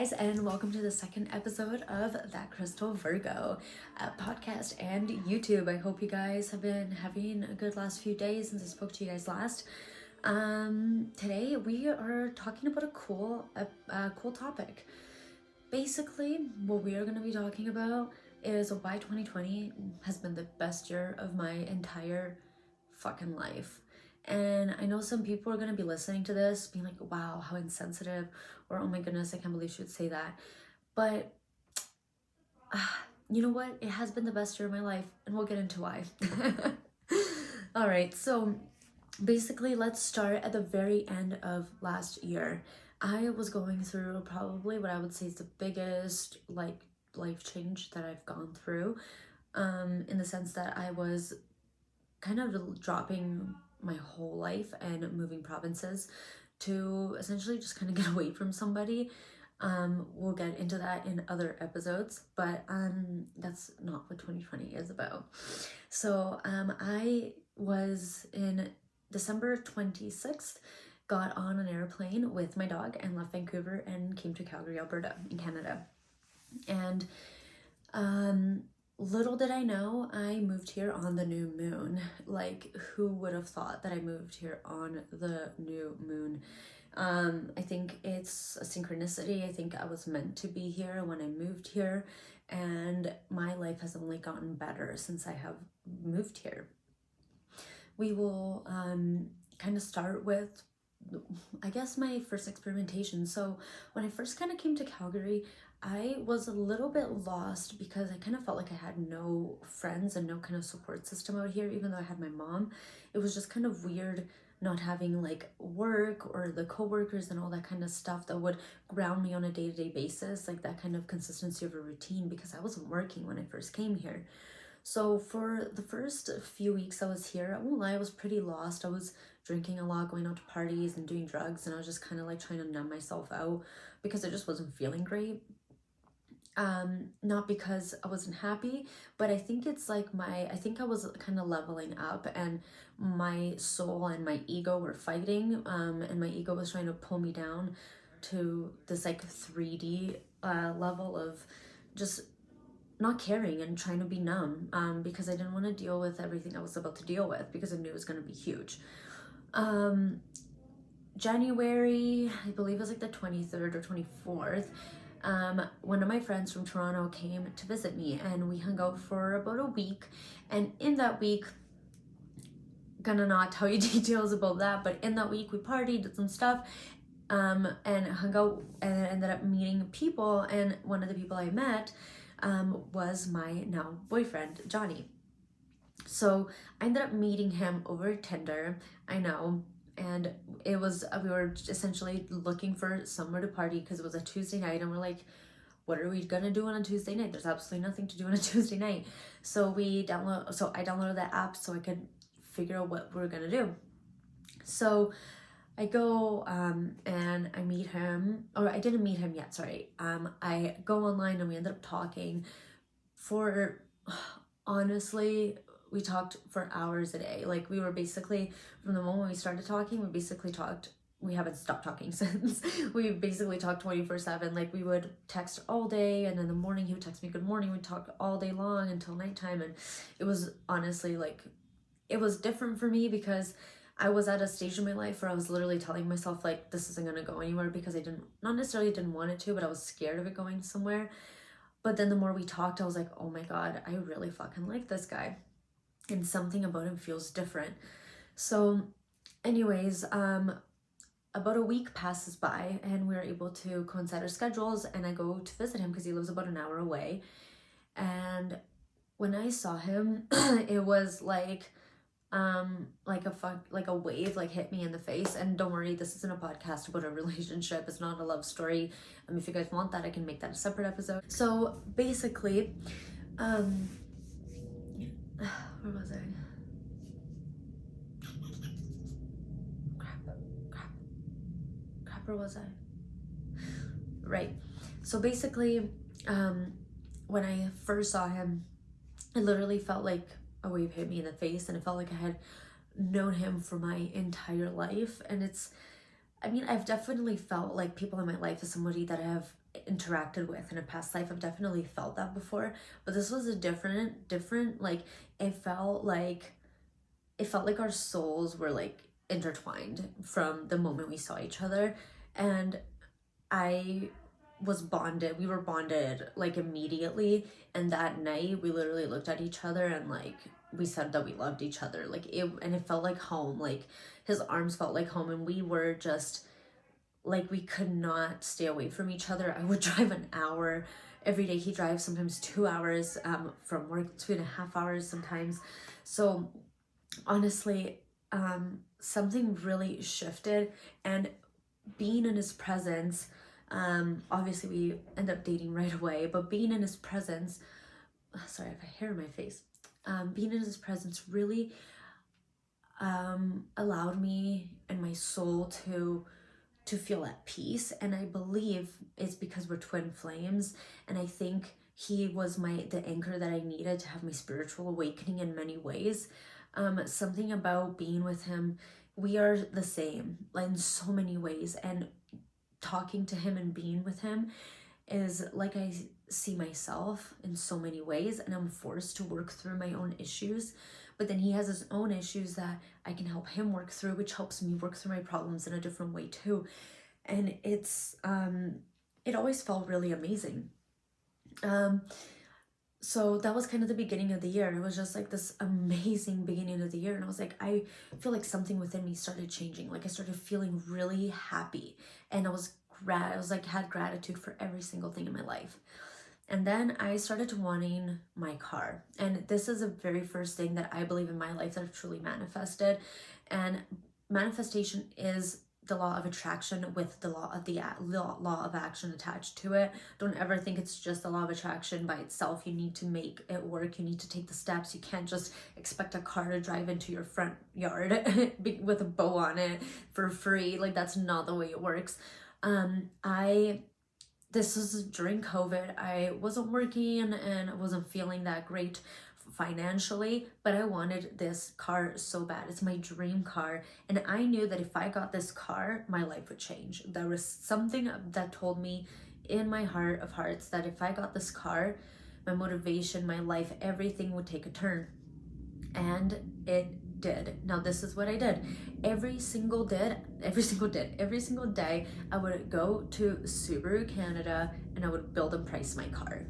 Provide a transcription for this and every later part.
Guys, and welcome to the second episode of That Crystal Virgo podcast and YouTube. I hope you guys have been having a good last few days since I spoke to you guys last. Today we are talking about a cool topic. Basically, what we are going to be talking about is why 2020 has been the best year of my entire fucking life. And I know some people are going to be listening to this being like, wow, how insensitive, or oh my goodness, I can't believe she would say that. But you know what? It has been the best year of my life, and we'll get into why. All right, so basically, let's start at the very end of last year. I was going through probably what I would say is the biggest life change that I've gone through, in the sense that I was kind of dropping my whole life and moving provinces to essentially just kind of get away from somebody. We'll get into that in other episodes, but that's not what 2020 is about. So I was in December 26th, got on an airplane with my dog and left Vancouver and came to Calgary, Alberta in Canada. And little did I know, I moved here on the new moon. Like, who would have thought that I moved here on the new moon? I think it's a synchronicity. I think I was meant to be here when I moved here, and my life has only gotten better since I have moved here. We will kind of start with, I guess, my first experimentation. So when I first kind of came to Calgary, I was a little bit lost because I kind of felt like I had no friends and no kind of support system out here, even though I had my mom. It was just kind of weird not having like work or the coworkers and all that kind of stuff that would ground me on a day-to-day basis, like that kind of consistency of a routine, because I wasn't working when I first came here. So for the first few weeks I was here, I won't lie, I was pretty lost. I was drinking a lot, going out to parties and doing drugs, and I was just kind of like trying to numb myself out because I just wasn't feeling great. Not because I wasn't happy, but I think it's like I think I was kind of leveling up, and my soul and my ego were fighting, and my ego was trying to pull me down to this like 3D level of just not caring and trying to be numb, because I didn't want to deal with everything I was about to deal with, because I knew it was going to be huge. January, I believe it was like the 23rd or 24th, one of my friends from Toronto came to visit me, and we hung out for about a week. And in that week, gonna not tell you details about that, but in that week we partied, did some stuff, and hung out, and ended up meeting people. And one of the people I met was my now boyfriend, Johnny. So I ended up meeting him over Tinder. I know. And it was, we were essentially looking for somewhere to party because it was a Tuesday night, and we're like, what are we gonna do on a Tuesday night? There's absolutely nothing to do on a Tuesday night. So I downloaded that app so I could figure out what we were gonna do. So I go and I meet him, or I didn't meet him yet, sorry. I go online and we ended up talking for, honestly, we talked for hours a day. Like, we were basically, from the moment we started talking, we haven't stopped talking since. We basically talked 24/7. Like, we would text all day, and in the morning he would text me good morning. We'd talk all day long until nighttime. And it was honestly like, it was different for me because I was at a stage in my life where I was literally telling myself like, this isn't gonna go anywhere, because I not necessarily didn't want it to, but I was scared of it going somewhere. But then the more we talked, I was like, oh my God, I really fucking like this guy, and something about him feels different. So anyways, about a week passes by, and we're able to coincide our schedules, and I go to visit him because he lives about an hour away. And when I saw him, it was like a wave like hit me in the face. And don't worry, this isn't a podcast about a relationship. It's not a love story. If you guys want that, I can make that a separate episode. So basically, where was I? Crap, where was I? Right. So basically, when I first saw him, it literally felt like a wave hit me in the face, and it felt like I had known him for my entire life. And I've definitely felt like people in my life is somebody that I have interacted with in a past life. I've definitely felt that before, but this was a different, like, it felt like our souls were like intertwined from the moment we saw each other. And I was bonded. We were bonded like immediately. And that night we literally looked at each other and like we said that we loved each other. Like it felt like home. Like his arms felt like home, and we were just like, we could not stay away from each other. I would drive an hour every day. He drives sometimes 2 hours from work, 2.5 hours sometimes. So honestly, something really shifted, and being in his presence, obviously we end up dating right away, but being in his presence, sorry, I have a hair in my face, being in his presence really allowed me and my soul to feel at peace. And I believe it's because we're twin flames, and I think he was the anchor that I needed to have my spiritual awakening in many ways. Something about being with him, we are the same in so many ways, and talking to him and being with him is like I see myself in so many ways, and I'm forced to work through my own issues. But then he has his own issues that I can help him work through, which helps me work through my problems in a different way too. And it's it always felt really amazing. So that was kind of the beginning of the year. It was just like this amazing beginning of the year. And I was like, I feel like something within me started changing. Like I started feeling really happy, and I was like, had gratitude for every single thing in my life. And then I started wanting my car. And this is the very first thing that I believe in my life that I've truly manifested. And manifestation is the law of attraction with the law of action attached to it. Don't ever think it's just the law of attraction by itself. You need to make it work. You need to take the steps. You can't just expect a car to drive into your front yard with a bow on it for free. Like, that's not the way it works. This was during COVID. I wasn't working and I wasn't feeling that great financially, but I wanted this car so bad. It's my dream car. And I knew that if I got this car, my life would change. There was something that told me in my heart of hearts that if I got this car, my motivation, my life, everything would take a turn. And it did. Now this is what I did. Every single day, I would go to Subaru Canada and I would build and price my car.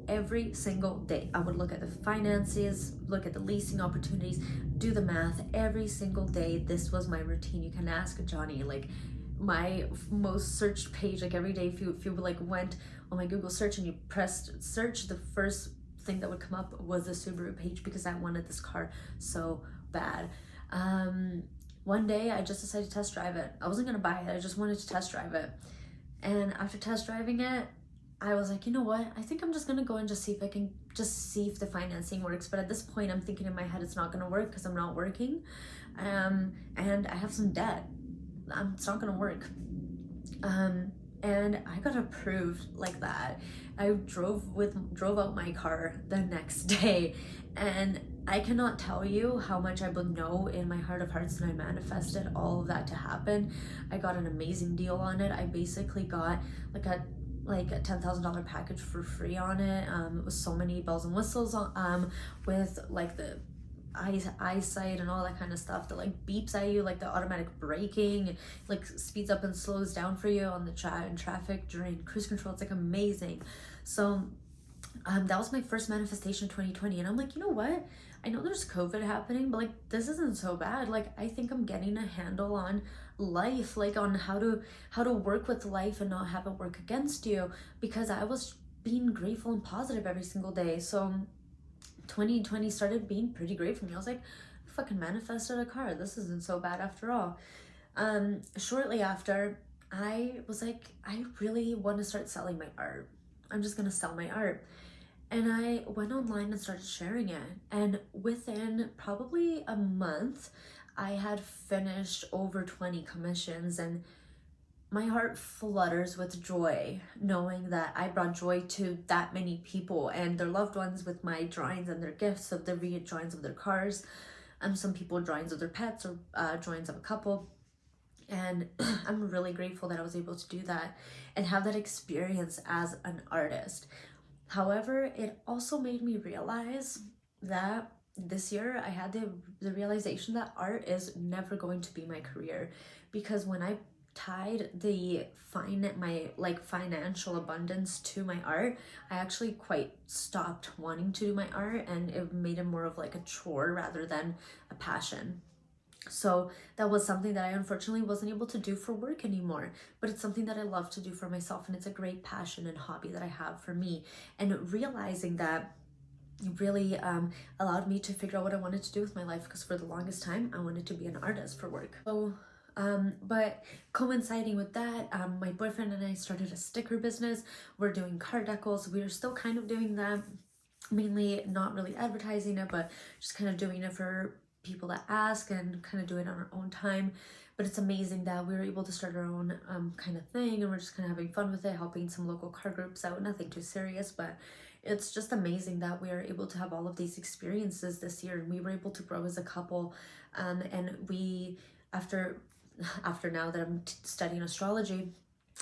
Every single day, I would look at the finances, look at the leasing opportunities, do the math. Every single day, this was my routine. You can ask Johnny, like my most searched page, like every day, if you like went on my Google search and you pressed search, the first thing that would come up was the Subaru page, because I wanted this car so bad. One day I just decided to test drive it. I wasn't gonna buy it, I just wanted to test drive it. And after test driving it, I was like, you know what? I think I'm just gonna go and just see if the financing works. But at this point, I'm thinking in my head, it's not gonna work because I'm not working, and I have some debt. It's not gonna work. And I got approved like that. I drove out my car the next day, and I cannot tell you how much I would know in my heart of hearts that I manifested all of that to happen. I got an amazing deal on it. I basically got like a $10,000 package for free on it. It was so many bells and whistles with like the eyesight and all that kind of stuff that like beeps at you, like the automatic braking, like speeds up and slows down for you on the traffic during cruise control. It's like amazing. So that was my first manifestation 2020, and I'm like, you know what? I know there's COVID happening, but like this isn't so bad. Like I think I'm getting a handle on life, like on how to work with life and not have it work against you, because I was being grateful and positive every single day. So 2020 started being pretty great for me. I was like, I fucking manifested a car. This isn't so bad after all. Shortly after, I was like, I really want to start selling my art. I'm just gonna sell my art. And I went online and started sharing it. And within probably a month, I had finished over 20 commissions, and my heart flutters with joy knowing that I brought joy to that many people and their loved ones with my drawings and their gifts of their drawings of their cars. Some people drawings of their pets or drawings of a couple. And I'm really grateful that I was able to do that and have that experience as an artist. However, it also made me realize that this year I had the realization that art is never going to be my career, because when I tied my like financial abundance to my art, I actually quite stopped wanting to do my art, and it made it more of like a chore rather than a passion. So that was something that I unfortunately wasn't able to do for work anymore, but it's something that I love to do for myself, and it's a great passion and hobby that I have for me. And realizing that really allowed me to figure out what I wanted to do with my life, because for the longest time I wanted to be an artist for work. So but coinciding with that, my boyfriend and I started a sticker business. We're doing card decals. We are still kind of doing that, mainly not really advertising it, but just kind of doing it for people that ask and kind of doing it on our own time. But it's amazing that we were able to start our own kind of thing, and we're just kind of having fun with it, helping some local card groups out. Nothing too serious, but it's just amazing that we are able to have all of these experiences this year, and we were able to grow as a couple. And we, after now that I'm studying astrology,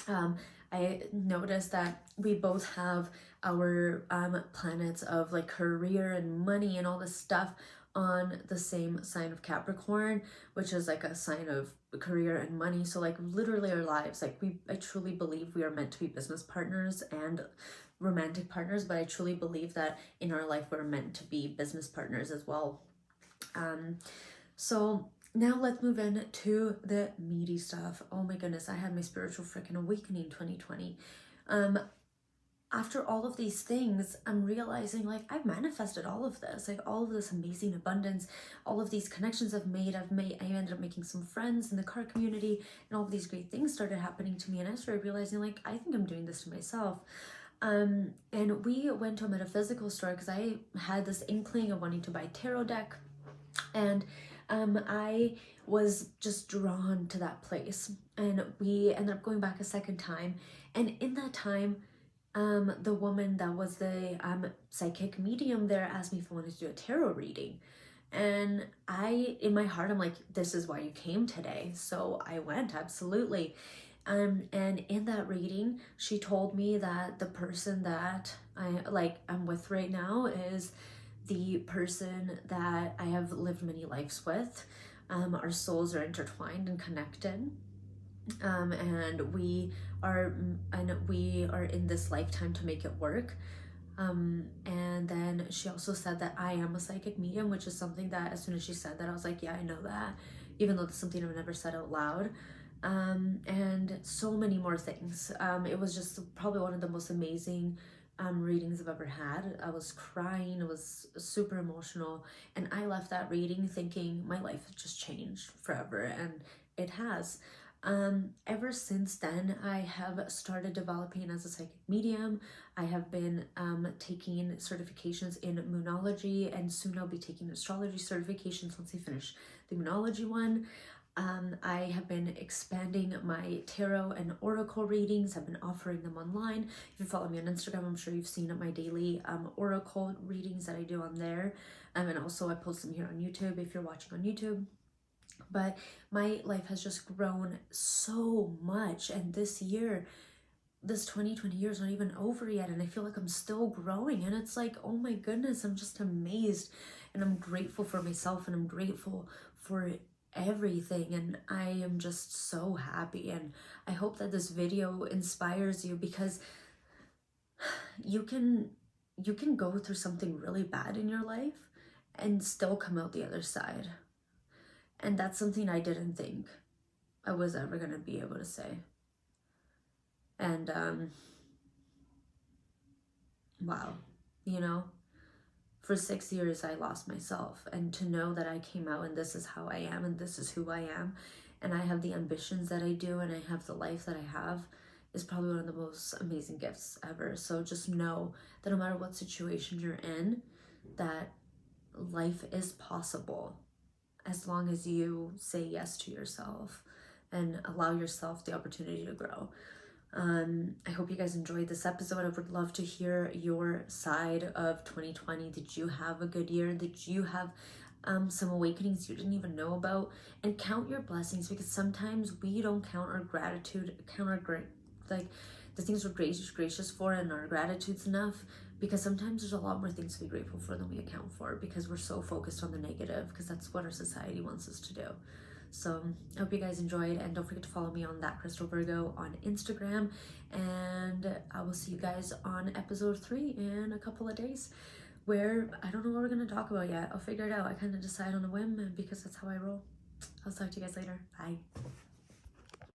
I noticed that we both have our planets of like career and money and all this stuff on the same sign of Capricorn, which is like a sign of career and money. So like literally our lives, like I truly believe we are meant to be business partners and romantic partners, but I truly believe that in our life we're meant to be business partners as well. So now let's move into the meaty stuff. Oh my goodness, I had my spiritual freaking awakening 2020. After all of these things, I'm realizing like I've manifested all of this, like all of this amazing abundance, all of these connections I ended up making some friends in the car community, and all of these great things started happening to me. And I started realizing like, I think I'm doing this to myself. And we went to a metaphysical store because I had this inkling of wanting to buy a tarot deck. And I was just drawn to that place, and we ended up going back a second time. And in that time, the woman that was the psychic medium there asked me if I wanted to do a tarot reading. And in my heart, I'm like, this is why you came today. So I went, absolutely. And in that reading, she told me that the person that I'm with right now is the person that I have lived many lives with. Our souls are intertwined and connected. And we are in this lifetime to make it work. And then she also said that I am a psychic medium, which is something that as soon as she said that, I was like, yeah, I know that, even though it's something I've never said out loud. And so many more things. It was just probably one of the most amazing readings I've ever had. I was crying, it was super emotional, and I left that reading thinking my life had just changed forever, and it has. Ever since then, I have started developing as a psychic medium. I have been taking certifications in moonology, and soon I'll be taking astrology certifications once I finish the moonology one. I have been expanding my tarot and oracle readings. I've been offering them online. If you follow me on Instagram, I'm sure you've seen my daily oracle readings that I do on there. And also I post them here on YouTube if you're watching on YouTube. But my life has just grown so much, and this 2020 year is not even over yet, and I feel like I'm still growing, and it's like, oh my goodness, I'm just amazed, and I'm grateful for myself, and I'm grateful for everything, and I am just so happy. And I hope that this video inspires you, because you can go through something really bad in your life and still come out the other side. And that's something I didn't think I was ever going to be able to say. And, wow, for 6 years I lost myself. And to know that I came out and this is how I am and this is who I am, and I have the ambitions that I do, and I have the life that I have, is probably one of the most amazing gifts ever. So just know that no matter what situation you're in, that life is possible, as long as you say yes to yourself and allow yourself the opportunity to grow. I hope you guys enjoyed this episode. I would love to hear your side of 2020. Did you have a good year? Did you have some awakenings you didn't even know about, and count your blessings, because sometimes we don't count our gratitude, count our like the things we're gracious for and our gratitude's enough, because sometimes there's a lot more things to be grateful for than we account for, because we're so focused on the negative, because that's what our society wants us to do. So I hope you guys enjoyed, and don't forget to follow me on That Crystal Virgo on Instagram, and I will see you guys on episode 3 in a couple of days, where I don't know what we're going to talk about yet. I'll figure it out. I kind of decide on a whim because that's how I roll. I'll talk to you guys later. Bye.